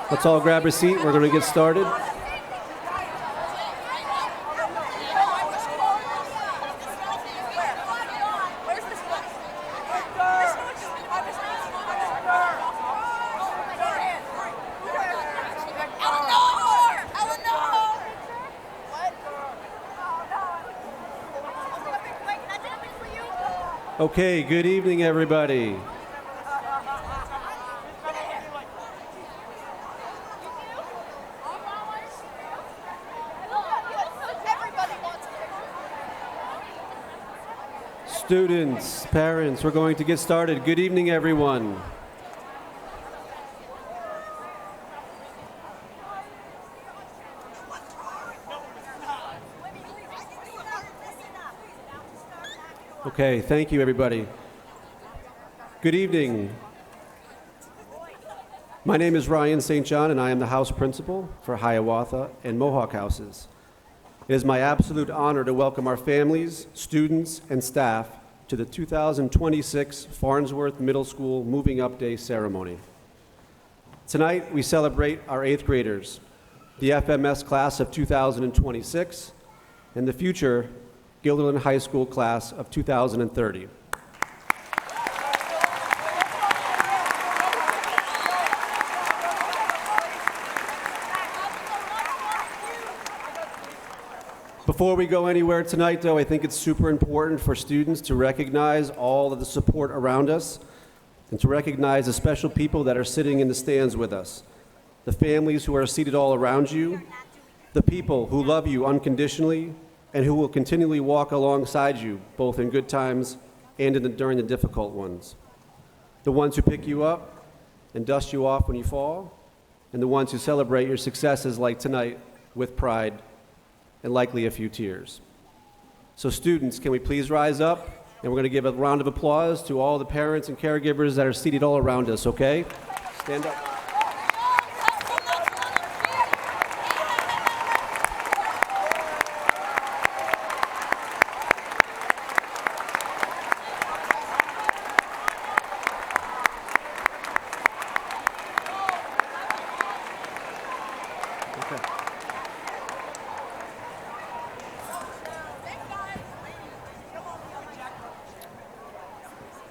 Let's all grab a seat. We're going to get started. Okay, good evening, everybody. Students, parents, we're going to get started. Good evening, everyone. Okay, thank you, everybody. Good evening. My name is Ryan St. John, and I am the house principal for Hiawatha and Mohawk Houses. It is my absolute honor to welcome our families, students, and staff to the 2026 Farnsworth Middle School Moving Up Day ceremony. Tonight, we celebrate our 8th graders, the FMS class of 2026, and the future Guilderland High School class of 2030. Before we go anywhere tonight, though, I think it's super important for students to recognize all of the support around us and to recognize the special people that are sitting in the stands with us, the families who are seated all around you, the people who love you unconditionally and who will continually walk alongside you, both in good times and during the difficult ones, the ones who pick you up and dust you off when you fall, and the ones who celebrate your successes like tonight with pride and likely a few tears. So students, can we please rise up? And we're going to give a round of applause to all the parents and caregivers that are seated all around us, okay? Stand up.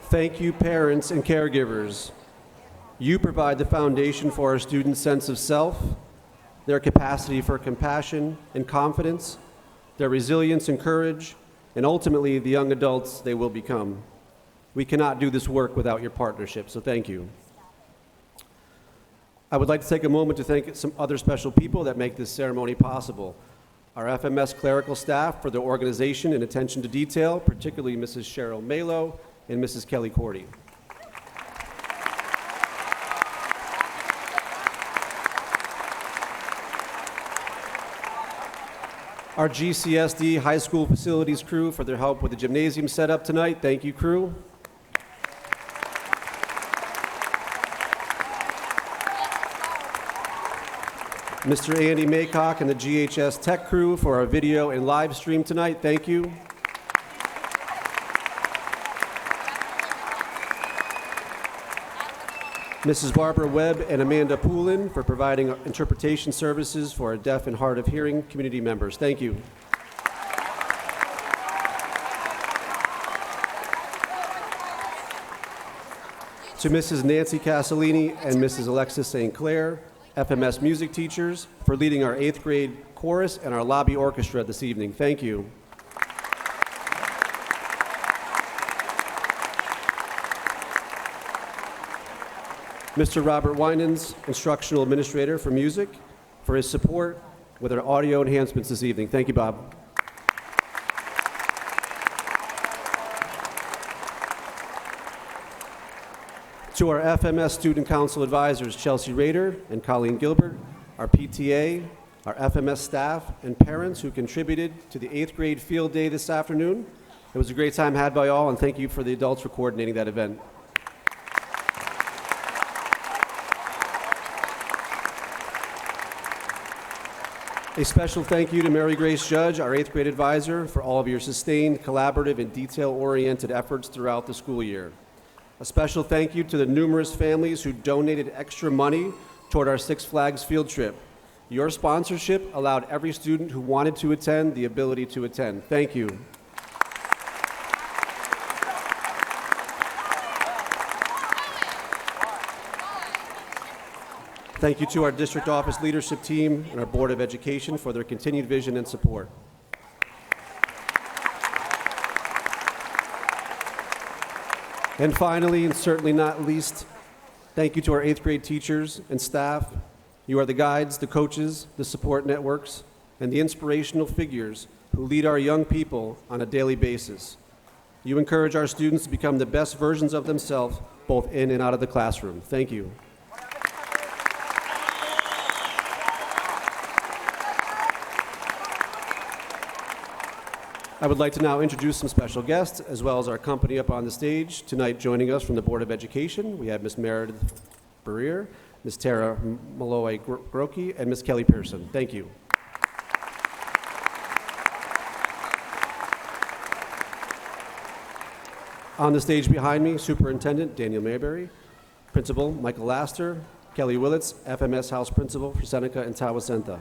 Thank you, parents and caregivers. You provide the foundation for our students' sense of self, their capacity for compassion and confidence, their resilience and courage, and ultimately the young adults they will become. We cannot do this work without your partnership, so thank you. I would like to take a moment to thank some other special people that make this ceremony possible. Our FMS clerical staff for their organization and attention to detail, particularly Mrs. Cheryl Malo and Mrs. Kelly Cordy. Our GCSD high school facilities crew for their help with the gymnasium setup tonight. Thank you, crew. Mr. Andy Maycock and the GHS Tech crew for our video and live stream tonight. Thank you. Mrs. Barbara Webb and Amanda Poulin for providing interpretation services for our deaf and hard of hearing community members. Thank you. To Mrs. Nancy Castellini and Mrs. Alexis St. Clair, FMS music teachers, for leading our 8th grade chorus and our lobby orchestra this evening. Thank you. Mr. Robert Winans, Instructional Administrator for Music, for his support with our audio enhancements this evening. Thank you, Bob. To our FMS Student Council advisors, Chelsea Rader and Colleen Gilbert, our PTA, our FMS staff, and parents who contributed to the 8th grade field day this afternoon. It was a great time had by all, and thank you for the adults for coordinating that event. A special thank you to Mary Grace Judge, our 8th grade advisor, for all of your sustained, collaborative, and detail-oriented efforts throughout the school year. A special thank you to the numerous families who donated extra money toward our Six Flags field trip. Your sponsorship allowed every student who wanted to attend the ability to attend. Thank you. Thank you to our district office leadership team and our Board of Education for their continued vision and support. And finally, and certainly not least, thank you to our 8th grade teachers and staff. You are the guides, the coaches, the support networks, and the inspirational figures who lead our young people on a daily basis. You encourage our students to become the best versions of themselves, both in and out of the classroom. Thank you. I would like to now introduce some special guests, as well as our company up on the stage. Tonight, joining us from the Board of Education, we have Ms. Meredith Barrier, Ms. Tara Malloy Grokey, and Ms. Kelly Pearson. Thank you. On the stage behind me, Superintendent Daniel Mayberry, Principal Michael Laster, Kelly Willits, FMS House Principal for Seneca and Tawasenta.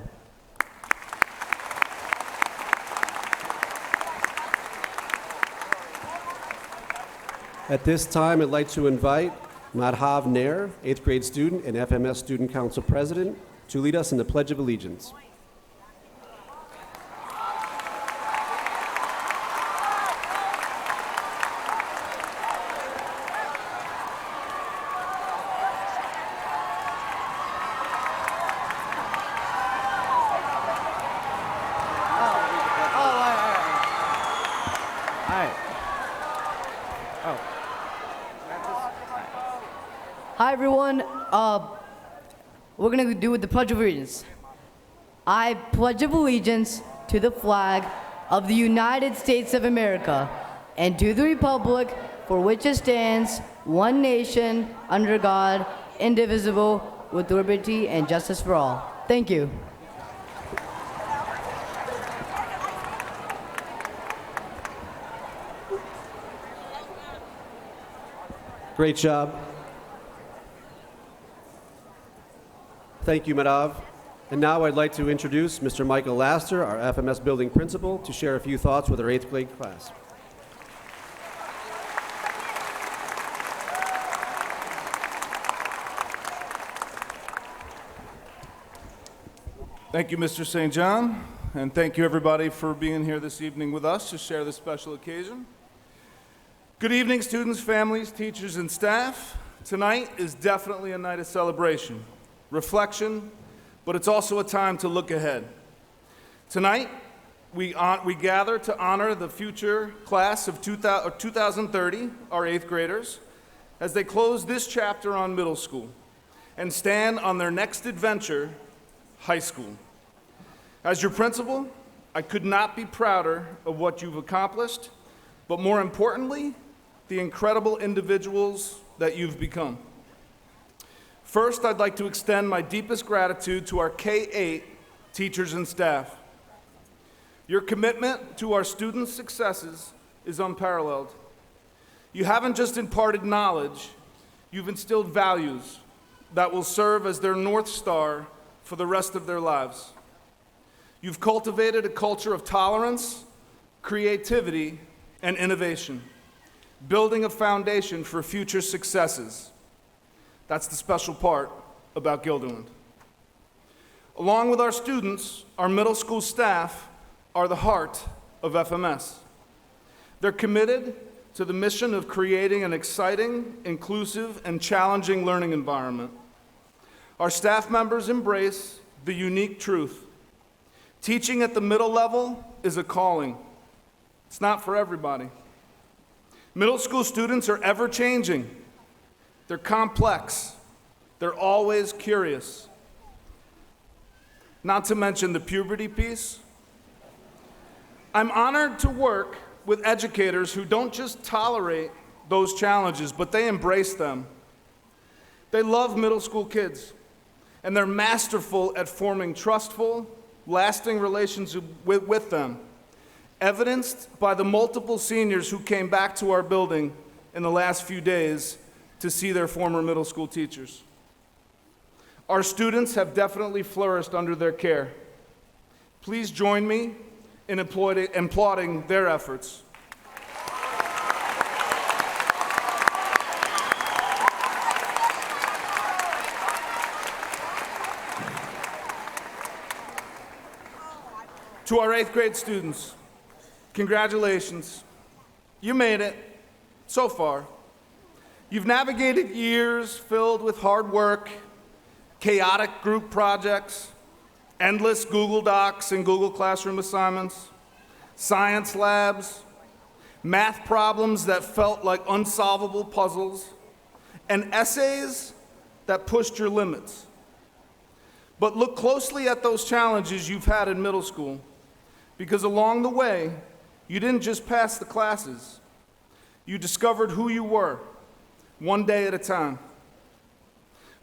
At this time, I'd like to invite Madhav Nair, 8th grade student and FMS Student Council President, to lead us in the Pledge of Allegiance. Hi everyone, we're going to do with the Pledge of Allegiance. I pledge allegiance to the flag of the United States of America and to the republic for which it stands, one nation, under God, indivisible, with liberty and justice for all. Thank you. Great job. Thank you, Madhav. And now I'd like to introduce Mr. Michael Laster, our FMS Building Principal, to share a few thoughts with our 8th grade class. Thank you, Mr. St. John, and thank you everybody for being here this evening with us to share this special occasion. Good evening, students, families, teachers, and staff. Tonight is definitely a night of celebration, reflection, but it's also a time to look ahead. Tonight, we gather to honor the future class of 2030, our 8th graders, as they close this chapter on middle school and stand on their next adventure, high school. As your principal, I could not be prouder of what you've accomplished, but more importantly, the incredible individuals that you've become. First, I'd like to extend my deepest gratitude to our K-8 teachers and staff. Your commitment to our students' successes is unparalleled. You haven't just imparted knowledge, you've instilled values that will serve as their North Star for the rest of their lives. You've cultivated a culture of tolerance, creativity, and innovation, building a foundation for future successes. That's the special part about Guilderland. Along with our students, our middle school staff are the heart of FMS. They're committed to the mission of creating an exciting, inclusive, and challenging learning environment. Our staff members embrace the unique truth. Teaching at the middle level is a calling. It's not for everybody. Middle school students are ever-changing. They're complex. They're always curious. Not to mention the puberty piece. I'm honored to work with educators who don't just tolerate those challenges, but they embrace them. They love middle school kids, and they're masterful at forming trustful, lasting relations with them, evidenced by the multiple seniors who came back to our building in the last few days to see their former middle school teachers. Our students have definitely flourished under their care. Please join me in applauding their efforts. To our 8th grade students, congratulations. You made it, so far. You've navigated years filled with hard work, chaotic group projects, endless Google Docs and Google Classroom assignments, science labs, math problems that felt like unsolvable puzzles, and essays that pushed your limits. But look closely at those challenges you've had in middle school, because along the way, you didn't just pass the classes. You discovered who you were, one day at a time.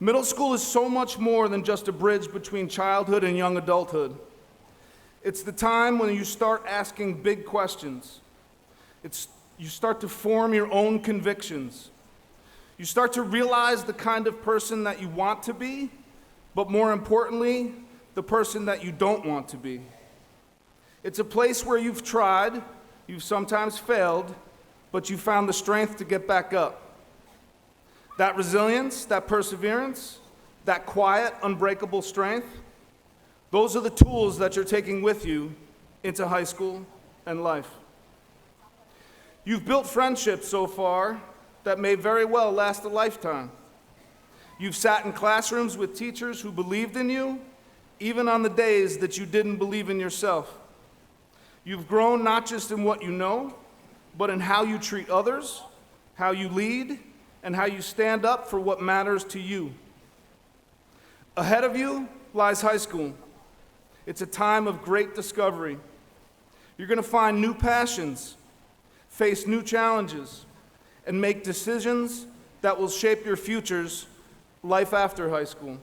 Middle school is so much more than just a bridge between childhood and young adulthood. It's the time when you start asking big questions. You start to form your own convictions. You start to realize the kind of person that you want to be, but more importantly, the person that you don't want to be. It's a place where you've tried, you've sometimes failed, but you found the strength to get back up. That resilience, that perseverance, that quiet, unbreakable strength, those are the tools that you're taking with you into high school and life. You've built friendships so far that may very well last a lifetime. You've sat in classrooms with teachers who believed in you, even on the days that you didn't believe in yourself. You've grown not just in what you know, but in how you treat others, how you lead, and how you stand up for what matters to you. Ahead of you lies high school. It's a time of great discovery. You're going to find new passions, face new challenges, and make decisions that will shape your futures, life after high school.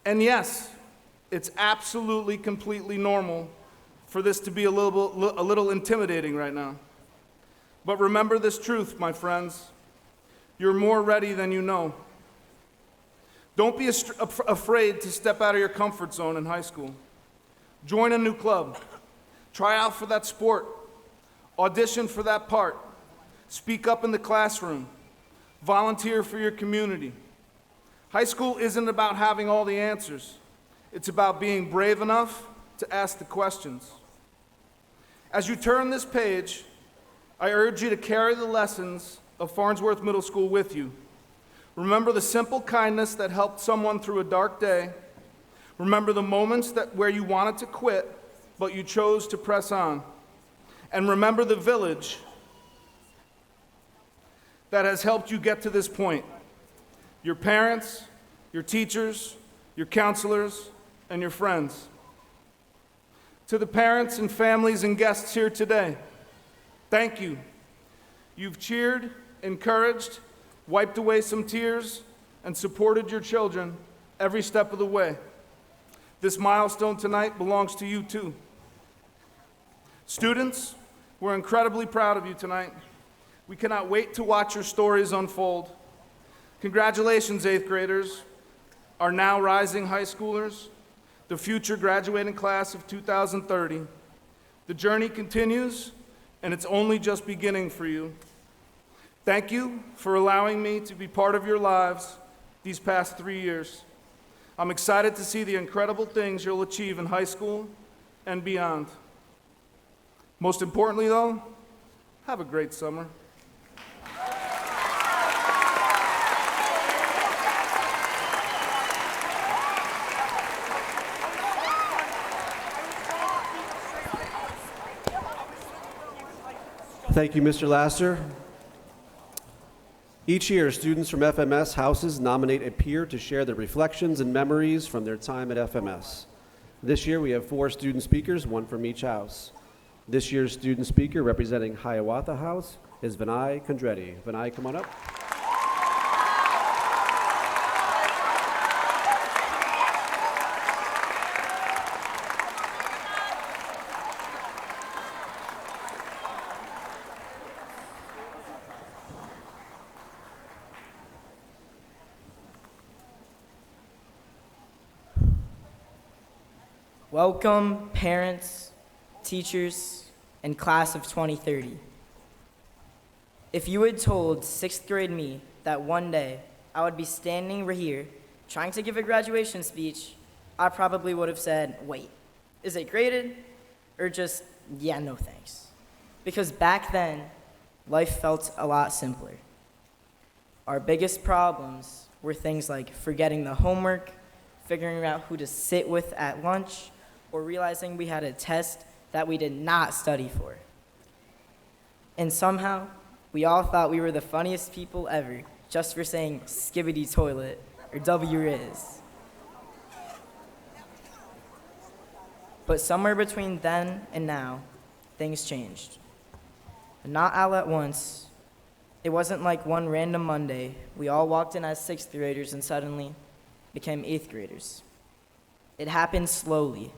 And yes, it's absolutely, completely normal for this to be a little intimidating right now. But remember this truth, my friends. You're more ready than you know. Don't be afraid to step out of your comfort zone in high school. Join a new club. Try out for that sport. Audition for that part. Speak up in the classroom. Volunteer for your community. High school isn't about having all the answers. It's about being brave enough to ask the questions. As you turn this page, I urge you to carry the lessons of Farnsworth Middle School with you. Remember the simple kindness that helped someone through a dark day. Remember the moments where you wanted to quit, but you chose to press on. And remember the village that has helped you get to this point. Your parents, your teachers, your counselors, and your friends. To the parents and families and guests here today, thank you. You've cheered, encouraged, wiped away some tears, and supported your children every step of the way. This milestone tonight belongs to you too. Students, we're incredibly proud of you tonight. We cannot wait to watch your stories unfold. Congratulations, 8th graders, our now rising high schoolers, the future graduating class of 2030. The journey continues, and it's only just beginning for you. Thank you for allowing me to be part of your lives these past 3 years. I'm excited to see the incredible things you'll achieve in high school and beyond. Most importantly, though, have a great summer. Thank you, Mr. Lasser. Each year, students from FMS houses nominate a peer to share their reflections and memories from their time at FMS. This year, we have 4 student speakers, 1 from each house. This year's student speaker representing Hiawatha House is Vinay Kondretti. Vinay, come on up. Welcome, parents, teachers, and class of 2030. If you had told sixth grade me that one day I would be standing right here trying to give a graduation speech, I probably would have said, wait, is it graded? Or just, yeah, no thanks. Because back then, life felt a lot simpler. Our biggest problems were things like forgetting the homework, figuring out who to sit with at lunch, or realizing we had a test that we did not study for. And somehow, we all thought we were the funniest people ever just for saying skibbity toilet or W-Riz. But somewhere between then and now, things changed. Not all at once. It wasn't like one random Monday, we all walked in as sixth graders and suddenly became eighth graders. It happened slowly.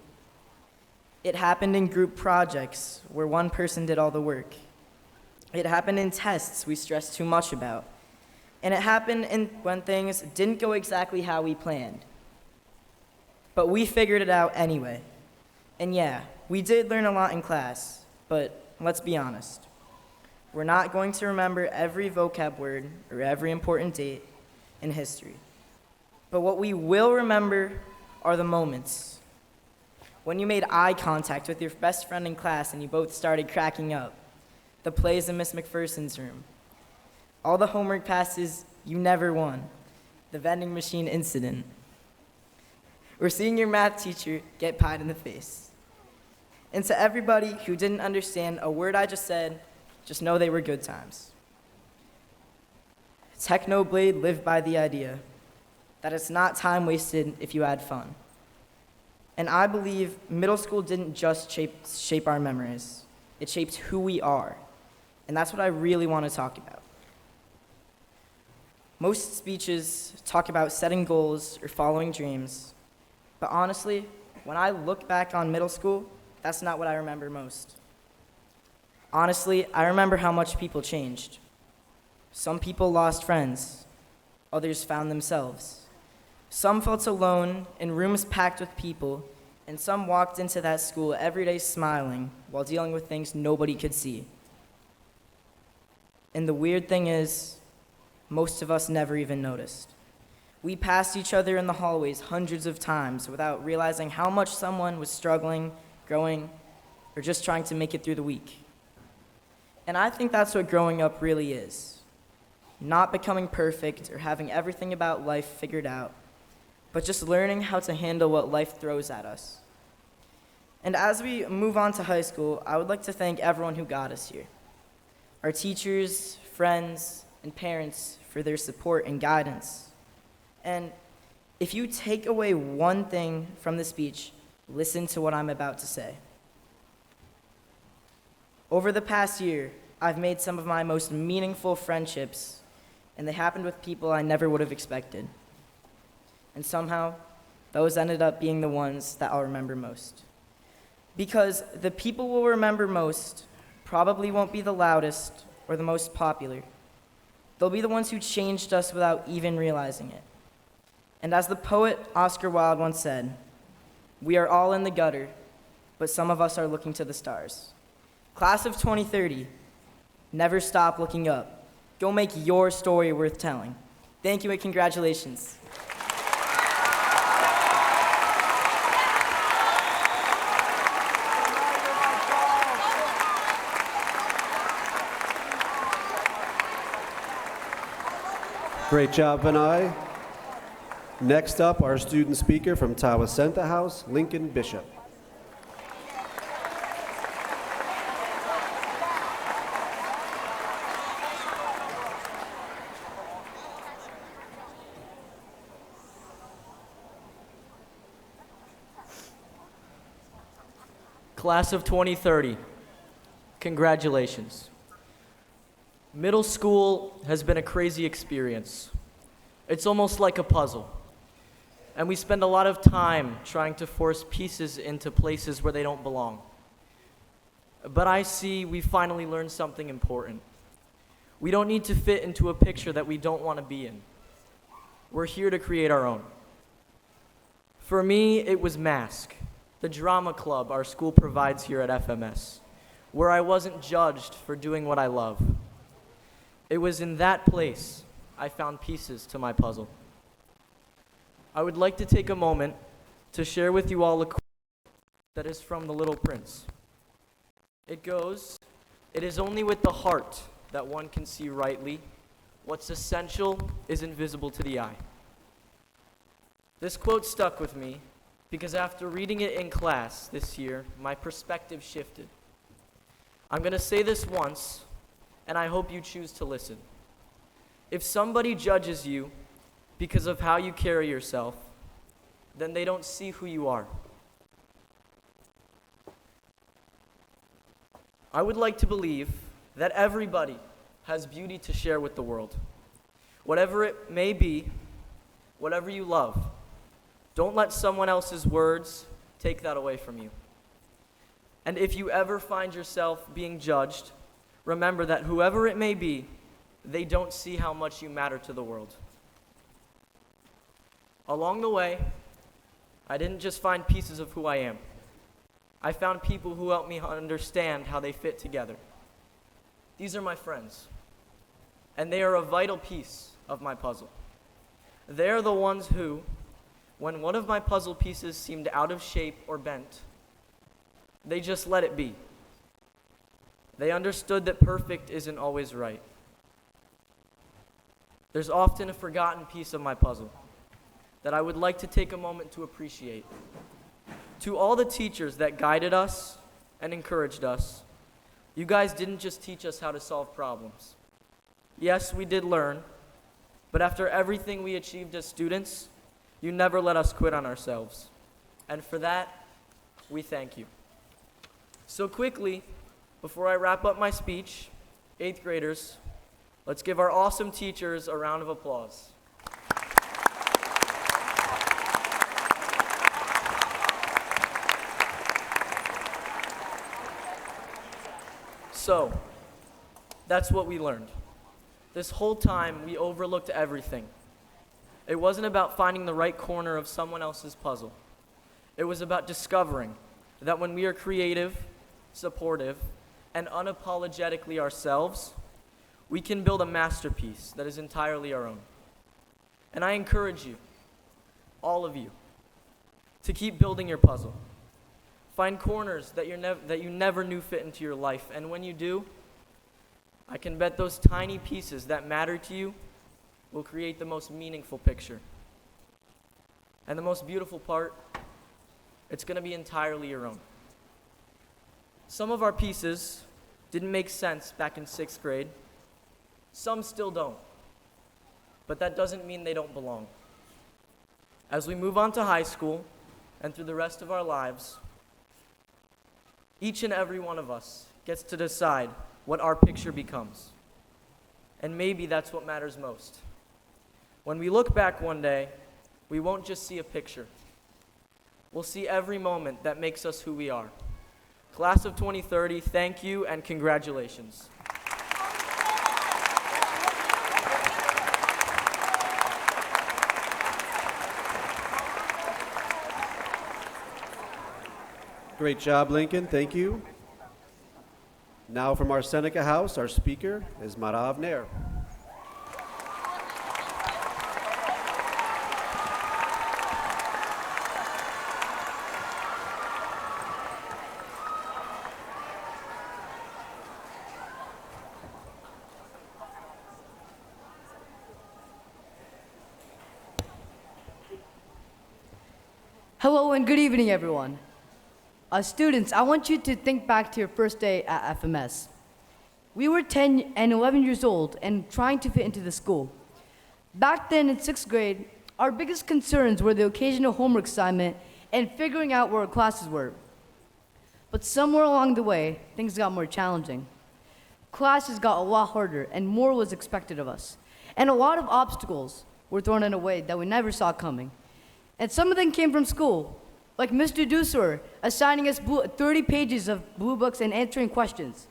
It happened in group projects where one person did all the work. It happened in tests we stressed too much about. And it happened when things didn't go exactly how we planned. But we figured it out anyway. And yeah, we did learn a lot in class, but let's be honest. We're not going to remember every vocab word or every important date in history. But what we will remember are the moments. When you made eye contact with your best friend in class and you both started cracking up. The plays in Miss McPherson's room. All the homework passes you never won. The vending machine incident. Or seeing your math teacher get pied in the face. And to everybody who didn't understand a word I just said, just know they were good times. Technoblade lived by the idea that it's not time wasted if you had fun. And I believe middle school didn't just shape our memories. It shaped who we are. And that's what I really want to talk about. Most speeches talk about setting goals or following dreams. But honestly, when I look back on middle school, that's not what I remember most. Honestly, I remember how much people changed. Some people lost friends. Others found themselves. Some felt alone in rooms packed with people, and some walked into that school every day smiling while dealing with things nobody could see. And the weird thing is, most of us never even noticed. We passed each other in the hallways hundreds of times without realizing how much someone was struggling, growing, or just trying to make it through the week. And I think that's what growing up really is. Not becoming perfect or having everything about life figured out, but just learning how to handle what life throws at us. And as we move on to high school, I would like to thank everyone who got us here. Our teachers, friends, and parents for their support and guidance. And if you take away one thing from the speech, listen to what I'm about to say. Over the past year, I've made some of my most meaningful friendships, and they happened with people I never would have expected. And somehow, those ended up being the ones that I'll remember most. Because the people we'll remember most probably won't be the loudest or the most popular. They'll be the ones who changed us without even realizing it. And as the poet Oscar Wilde once said, we are all in the gutter, but some of us are looking to the stars. Class of 2030, never stop looking up. Go make your story worth telling. Thank you and congratulations. Great job, Vinay. Next up, our student speaker from Tawasenta House, Lincoln Bishop. Class of 2030, congratulations. Middle school has been a crazy experience. It's almost like a puzzle. And we spend a lot of time trying to force pieces into places where they don't belong. But I see we finally learned something important. We don't need to fit into a picture that we don't want to be in. We're here to create our own. For me, it was Mask. the drama club our school provides here at FMS, where I wasn't judged for doing what I love. It was in that place I found pieces to my puzzle. I would like to take a moment to share with you all a quote that is from The Little Prince. It goes, "It is only with the heart that one can see rightly. What's essential is invisible to the eye." This quote stuck with me because after reading it in class this year, my perspective shifted. I'm going to say this once, and I hope you choose to listen. If somebody judges you because of how you carry yourself, then they don't see who you are. I would like to believe that everybody has beauty to share with the world. Whatever it may be, whatever you love, don't let someone else's words take that away from you. And if you ever find yourself being judged, remember that whoever it may be, they don't see how much you matter to the world. Along the way, I didn't just find pieces of who I am. I found people who helped me understand how they fit together. These are my friends, and they are a vital piece of my puzzle. They are the ones who, when one of my puzzle pieces seemed out of shape or bent, they just let it be. They understood that perfect isn't always right. There's often a forgotten piece of my puzzle that I would like to take a moment to appreciate. To all the teachers that guided us and encouraged us, you guys didn't just teach us how to solve problems. Yes, we did learn, but after everything we achieved as students, you never let us quit on ourselves. And for that, we thank you. So quickly, before I wrap up my speech, 8th graders, let's give our awesome teachers a round of applause. So, that's what we learned. This whole time, we overlooked everything. It wasn't about finding the right corner of someone else's puzzle. It was about discovering that when we are creative, supportive, and unapologetically ourselves, we can build a masterpiece that is entirely our own. And I encourage you, all of you, to keep building your puzzle. Find corners that you never knew fit into your life, and when you do, I can bet those tiny pieces that matter to you will create the most meaningful picture. And the most beautiful part, it's going to be entirely your own. Some of our pieces didn't make sense back in 6th grade. Some still don't. But that doesn't mean they don't belong. As we move on to high school and through the rest of our lives, each and every one of us gets to decide what our picture becomes. And maybe that's what matters most. When we look back one day, we won't just see a picture. We'll see every moment that makes us who we are. Class of 2030, thank you and congratulations. Great job, Lincoln. Thank you. Now from our Seneca House, our speaker is Marav Nair. Hello and good evening, everyone. Students, I want you to think back to your first day at FMS. We were 10 and 11 years old and trying to fit into the school. Back then in 6th grade, our biggest concerns were the occasional homework assignment and figuring out where our classes were. But somewhere along the way, things got more challenging. Classes got a lot harder and more was expected of us. And a lot of obstacles were thrown in a way that we never saw coming. And some of them came from school, like Mr. Dusor assigning us 30 pages of blue books and answering questions.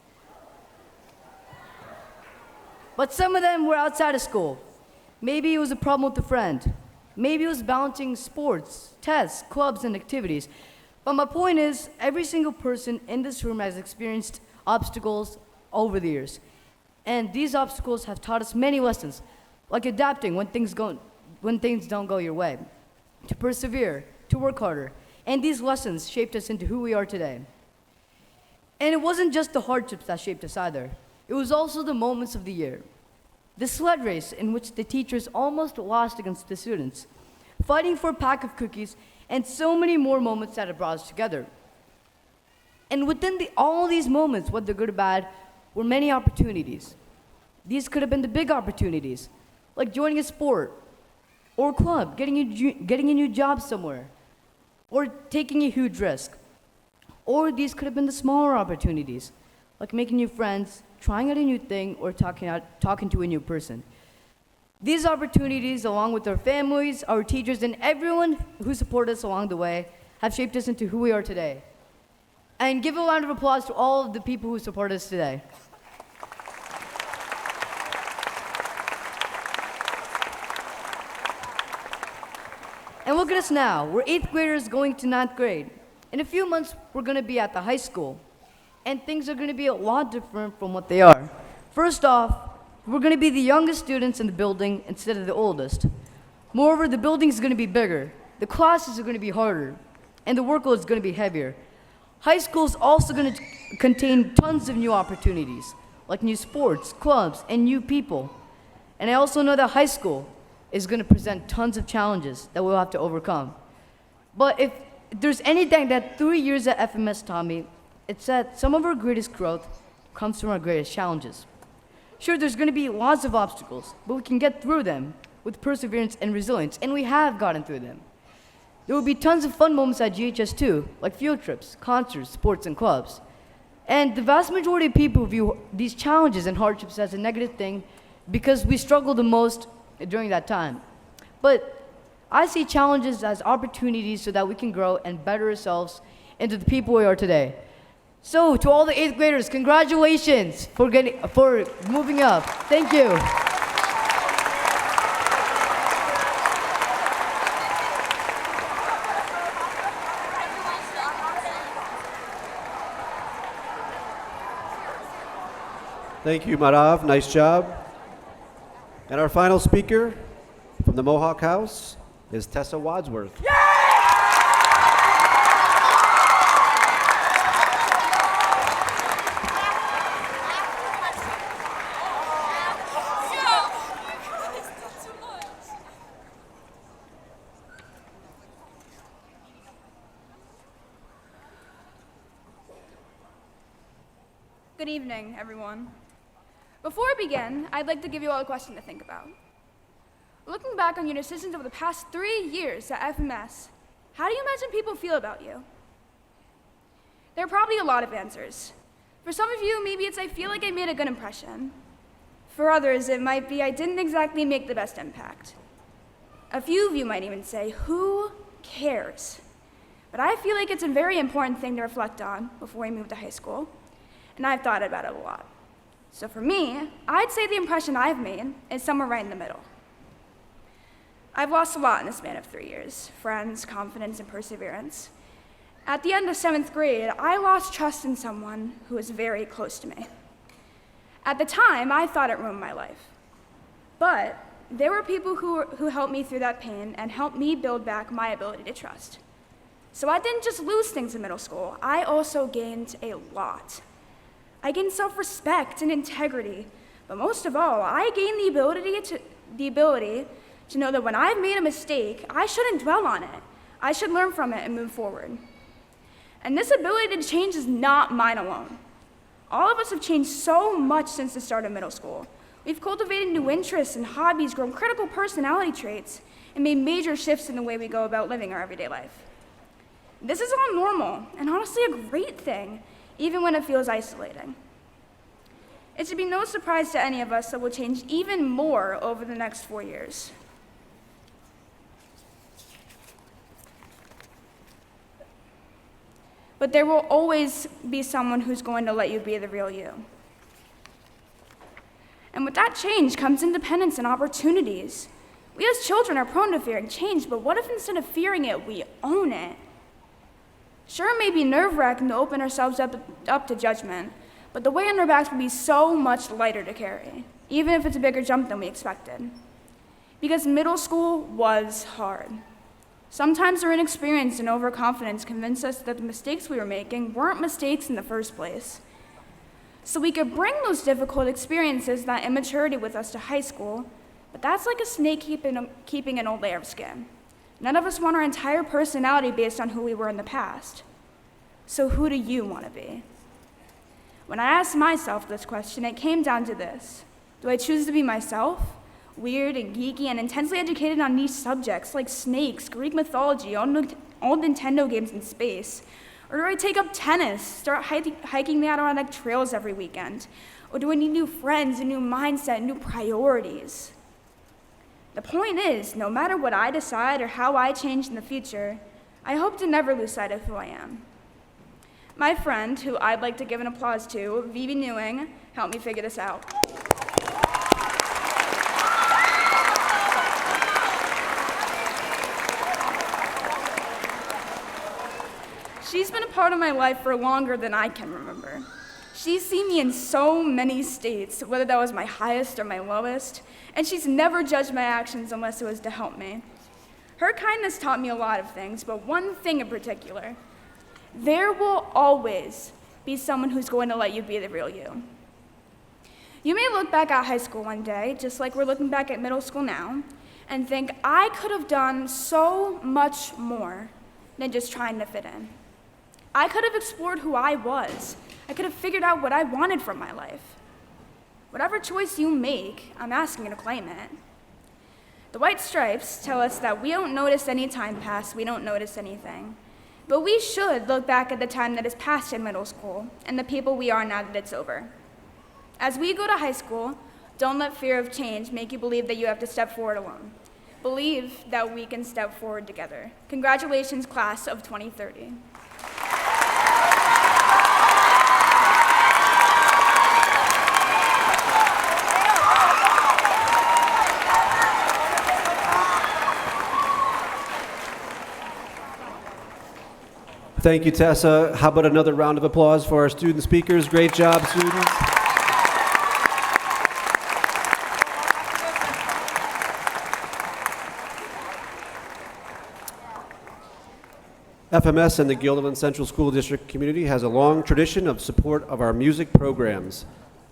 But some of them were outside of school. Maybe it was a problem with a friend. Maybe it was balancing sports, tests, clubs, and activities. But my point is, every single person in this room has experienced obstacles over the years. And these obstacles have taught us many lessons, like adapting when things don't go your way, to persevere, to work harder. And these lessons shaped us into who we are today. And it wasn't just the hardships that shaped us either. It was also the moments of the year. The sled race in which the teachers almost lost against the students, fighting for a pack of cookies, and so many more moments that have brought us together. And within all these moments, whether good or bad, were many opportunities. These could have been the big opportunities, like joining a sport, or club, getting a new job somewhere, or taking a huge risk. Or these could have been the smaller opportunities, like making new friends, trying out a new thing, or talking to a new person. These opportunities, along with our families, our teachers, and everyone who supported us along the way, have shaped us into who we are today. And give a round of applause to all of the people who support us today. And look at us now. We're 8th graders going to 9th grade. In a few months, we're going to be at the high school. And things are going to be a lot different from what they are. First off, we're going to be the youngest students in the building instead of the oldest. Moreover, the building is going to be bigger. The classes are going to be harder. And the workload is going to be heavier. High school is also going to contain tons of new opportunities, like new sports, clubs, and new people. And I also know that high school is going to present tons of challenges that we'll have to overcome. But if there's anything that 3 years at FMS taught me, it's that some of our greatest growth comes from our greatest challenges. Sure, there's going to be lots of obstacles, but we can get through them with perseverance and resilience, and we have gotten through them. There will be tons of fun moments at GHS too, like field trips, concerts, sports, and clubs. And the vast majority of people view these challenges and hardships as a negative thing because we struggle the most during that time. But I see challenges as opportunities so that we can grow and better ourselves into the people we are today. So to all the 8th graders, congratulations for moving up. Thank you. Thank you, Marav. Nice job. And our final speaker from the Mohawk House is Tessa Wadsworth. Good evening, everyone. Before I begin, I'd like to give you all a question to think about. Looking back on your decisions over the past 3 years at FMS, how do you imagine people feel about you? There are probably a lot of answers. For some of you, maybe it's I feel like I made a good impression. For others, it might be I didn't exactly make the best impact. A few of you might even say, who cares? But I feel like it's a very important thing to reflect on before we move to high school, and I've thought about it a lot. So for me, I'd say the impression I've made is somewhere right in the middle. I've lost a lot in the span of 3 years: friends, confidence, and perseverance. At the end of 7th grade, I lost trust in someone who was very close to me. At the time, I thought it ruined my life. But there were people who helped me through that pain and helped me build back my ability to trust. So I didn't just lose things in middle school, I also gained a lot. I gained self-respect and integrity, but most of all, I gained the ability to know that when I've made a mistake, I shouldn't dwell on it. I should learn from it and move forward. And this ability to change is not mine alone. All of us have changed so much since the start of middle school. We've cultivated new interests and hobbies, grown critical personality traits, and made major shifts in the way we go about living our everyday life. This is all normal, and honestly a great thing, even when it feels isolating. It should be no surprise to any of us that we'll change even more over the next 4 years. But there will always be someone who's going to let you be the real you. And with that change comes independence and opportunities. We as children are prone to fearing change, but what if instead of fearing it, we own it? Sure, it may be nerve-wracking to open ourselves up to judgment, but the weight on our backs will be so much lighter to carry, even if it's a bigger jump than we expected. Because middle school was hard. Sometimes our inexperience and overconfidence convinced us that the mistakes we were making weren't mistakes in the first place. So we could bring those difficult experiences, that immaturity with us to high school, but that's like a snake keeping an old layer of skin. None of us want our entire personality based on who we were in the past. So who do you want to be? When I asked myself this question, it came down to this. Do I choose to be myself? Weird and geeky and intensely educated on niche subjects like snakes, Greek mythology, old Nintendo games, and space? Or do I take up tennis, start hiking the Adirondack trails every weekend? Or do I need new friends, a new mindset, new priorities? The point is, no matter what I decide or how I change in the future, I hope to never lose sight of who I am. My friend, who I'd like to give an applause to, Vivi Newing, helped me figure this out. She's been a part of my life for longer than I can remember. She's seen me in so many states, whether that was my highest or my lowest, and she's never judged my actions unless it was to help me. Her kindness taught me a lot of things, but one thing in particular: there will always be someone who's going to let you be the real you. You may look back at high school one day, just like we're looking back at middle school now, and think, I could have done so much more than just trying to fit in. I could have explored who I was. I could have figured out what I wanted from my life. Whatever choice you make, I'm asking you to claim it. The White Stripes tell us that we don't notice any time pass, we don't notice anything. But we should look back at the time that has passed in middle school and the people we are now that it's over. As we go to high school, don't let fear of change make you believe that you have to step forward alone. Believe that we can step forward together. Congratulations, class of 2030. Thank you, Tessa. How about another round of applause for our student speakers? Great job, students. FMS and the Guilderland Central School District community has a long tradition of support of our music programs.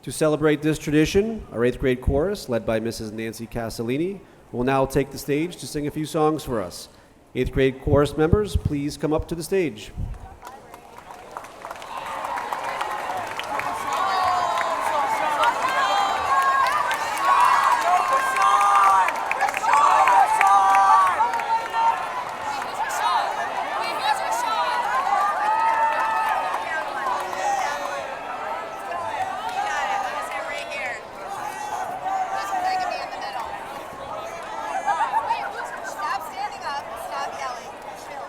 To celebrate this tradition, our 8th grade chorus, led by Mrs. Nancy Castellini, will now take the stage to sing a few songs for us. 8th grade chorus members, please come up to the stage. Stop standing up, stop yelling. Chill.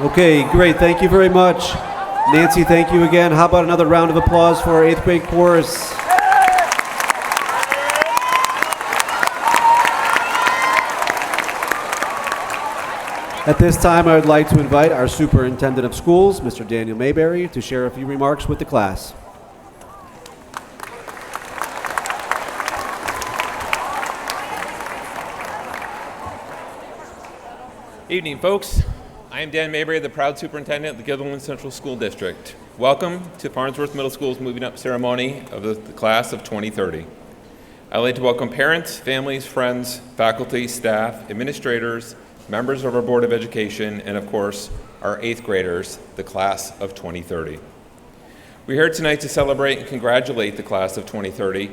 Okay, great. Thank you very much. Nancy, thank you again. How about another round of applause for our 8th grade chorus? At this time, I would like to invite our Superintendent of Schools, Mr. Daniel Mayberry, to share a few remarks with the class. Evening, folks. I am Dan Mayberry, the proud superintendent of the Guilderland Central School District. Welcome to Farnsworth Middle School's moving up ceremony of the class of 2030. I'd like to welcome parents, families, friends, faculty, staff, administrators, members of our Board of Education, and of course, our 8th graders, the class of 2030. We're here tonight to celebrate and congratulate the class of 2030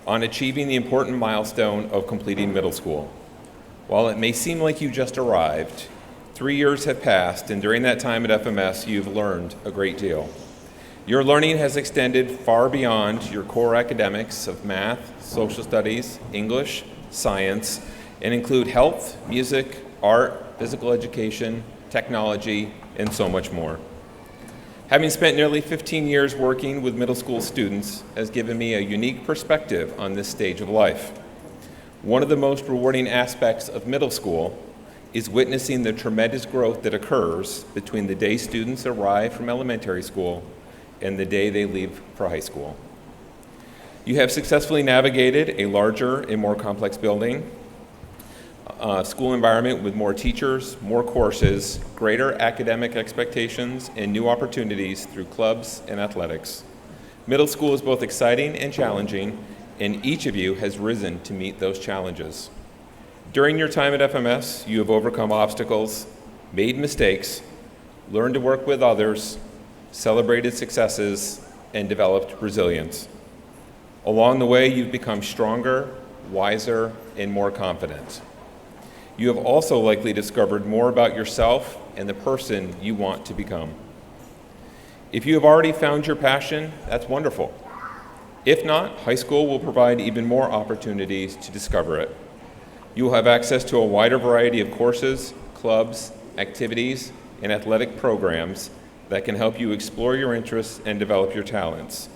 on achieving the important milestone of completing middle school. While it may seem like you just arrived, 3 years have passed, and during that time at FMS, you've learned a great deal. Your learning has extended far beyond your core academics of math, social studies, English, science, and include health, music, art, physical education, technology, and so much more. Having spent nearly 15 years working with middle school students has given me a unique perspective on this stage of life. One of the most rewarding aspects of middle school is witnessing the tremendous growth that occurs between the day students arrive from elementary school and the day they leave for high school. You have successfully navigated a larger and more complex building, school environment with more teachers, more courses, greater academic expectations, and new opportunities through clubs and athletics. Middle school is both exciting and challenging, and each of you has risen to meet those challenges. During your time at FMS, you have overcome obstacles, made mistakes, learned to work with others, celebrated successes, and developed resilience. Along the way, you've become stronger, wiser, and more confident. You have also likely discovered more about yourself and the person you want to become. If you have already found your passion, that's wonderful. If not, high school will provide even more opportunities to discover it. You will have access to a wider variety of courses, clubs, activities, and athletic programs that can help you explore your interests and develop your talents.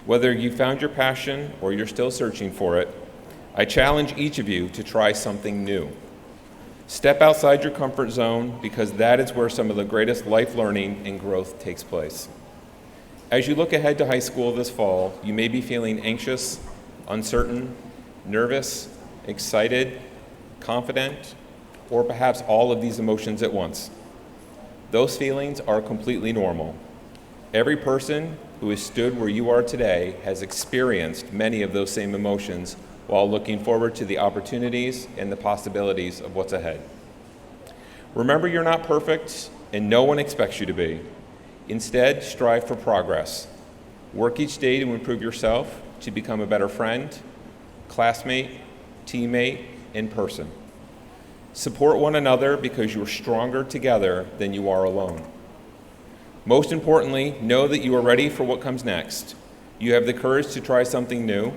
Whether you found your passion or you're still searching for it, I challenge each of you to try something new. Step outside your comfort zone because that is where some of the greatest life learning and growth takes place. As you look ahead to high school this fall, you may be feeling anxious, uncertain, nervous, excited, confident, or perhaps all of these emotions at once. Those feelings are completely normal. Every person who has stood where you are today has experienced many of those same emotions while looking forward to the opportunities and the possibilities of what's ahead. Remember, you're not perfect, and no one expects you to be. Instead, strive for progress. Work each day to improve yourself, to become a better friend, classmate, teammate, and person. Support one another because you're stronger together than you are alone. Most importantly, know that you are ready for what comes next. You have the courage to try something new,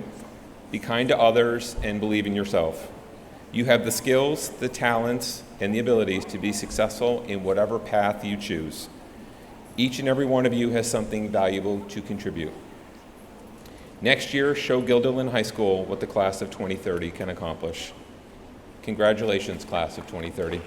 be kind to others, and believe in yourself. You have the skills, the talents, and the abilities to be successful in whatever path you choose. Each and every one of you has something valuable to contribute. Next year, show Guilderland High School what the class of 2030 can accomplish. Congratulations, class of 2030.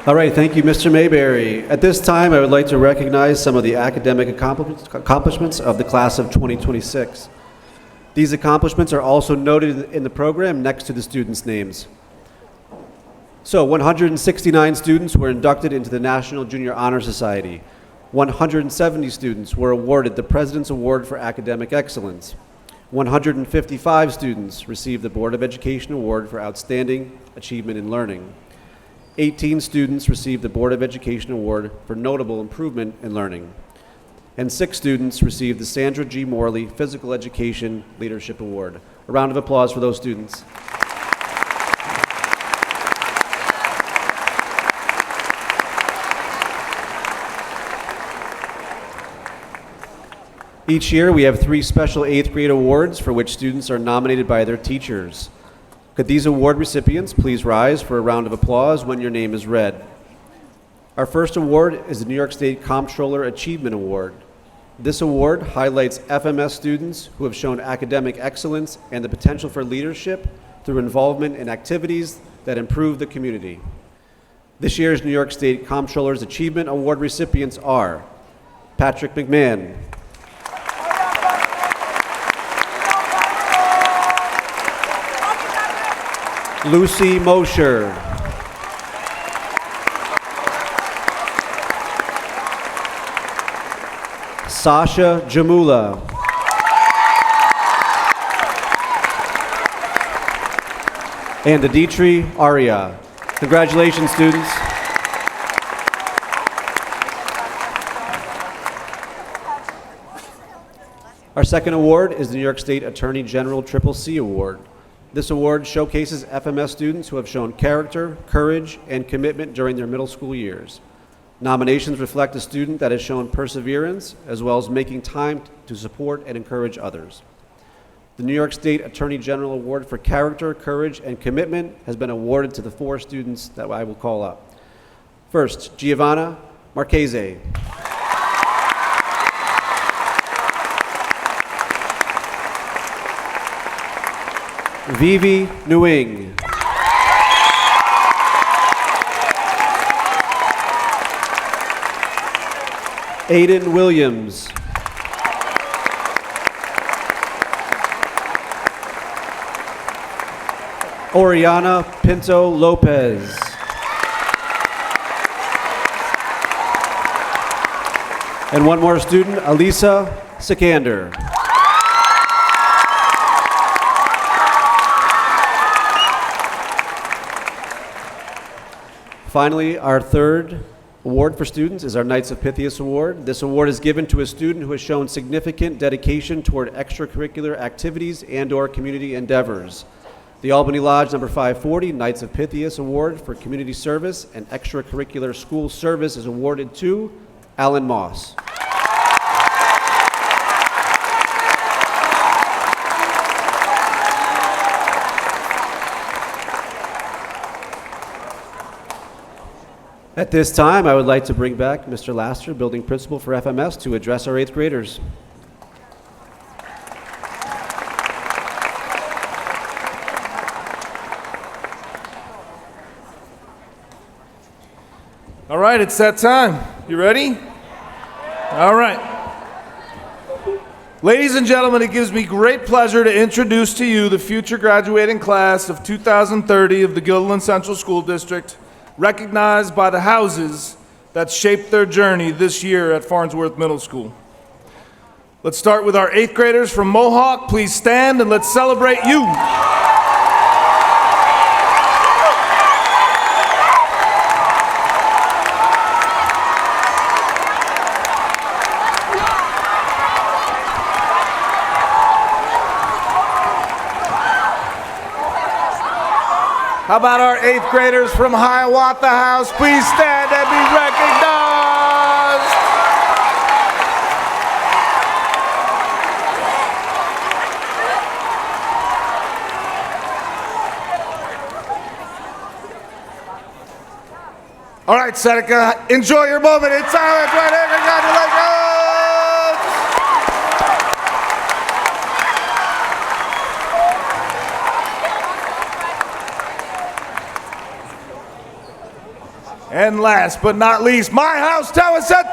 All right, thank you, Mr. Mayberry. At this time, I would like to recognize some of the academic accomplishments of the class of 2026. These accomplishments are also noted in the program next to the students' names. So, 169 students were inducted into the National Junior Honor Society. 170 students were awarded the President's Award for Academic Excellence. 155 students received the Board of Education Award for Outstanding Achievement in Learning. 18 students received the Board of Education Award for Notable Improvement in Learning, and 6 students received the Sandra G. Morley Physical Education Leadership Award. A round of applause for those students. Each year, we have 3 special 8th grade awards for which students are nominated by their teachers. Could these award recipients please rise for a round of applause when your name is read? Our first award is the New York State Comptroller Achievement Award. This award highlights FMS students who have shown academic excellence and the potential for leadership through involvement in activities that improve the community. This year's New York State Comptroller's Achievement Award recipients are Patrick McMahon, Lucy Mosher, Sasha Jamula, and Aditri Arya. Congratulations, students. Our second award is the New York State Attorney General Triple C Award. This award showcases FMS students who have shown character, courage, and commitment during their middle school years. Nominations reflect a student that has shown perseverance, as well as making time to support and encourage others. The New York State Attorney General Award for Character, Courage, and Commitment has been awarded to the 4 students that I will call up. First, Giovanna Marchese. Vivi Nguyen. Aiden Williams. Oriana Pinto Lopez. And one more student, Alisa Sikander. Finally, our third award for students is our Knights of Pythias Award. This award is given to a student who has shown significant dedication toward extracurricular activities and/or community endeavors. The Albany Lodge number 540 Knights of Pythias Award for Community Service and Extracurricular School Service is awarded to Alan Moss. At this time, I would like to bring back Mr. Laster, Building Principal for FMS, to address our 8th graders. All right, it's that time. You ready? All right. Ladies and gentlemen, it gives me great pleasure to introduce to you the future graduating class of 2030 of the Guilderland Central School District, recognized by the houses that shaped their journey this year at Farnsworth Middle School. Let's start with our 8th graders from Mohawk. Please stand and let's celebrate you. How about our 8th graders from Hiawatha House? Please stand and be recognized. All right, Seneca, enjoy your moment. It's silence right here. Congratulations. And last but not least, my house, Tawaseta!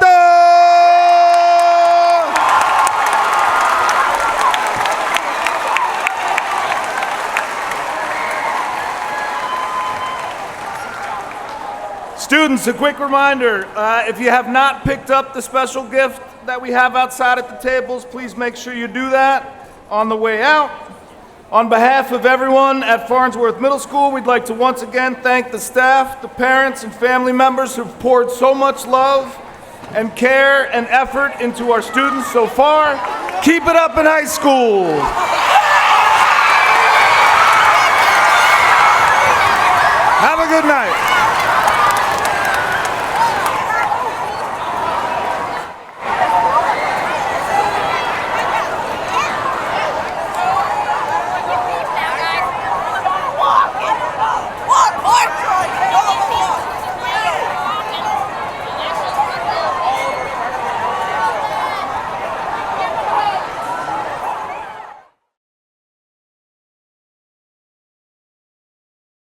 Students, a quick reminder, if you have not picked up the special gift that we have outside at the tables, please make sure you do that on the way out. On behalf of everyone at Farnsworth Middle School, we'd like to once again thank the staff, the parents, and family members who've poured so much love and care and effort into our students so far. Keep it up in high school.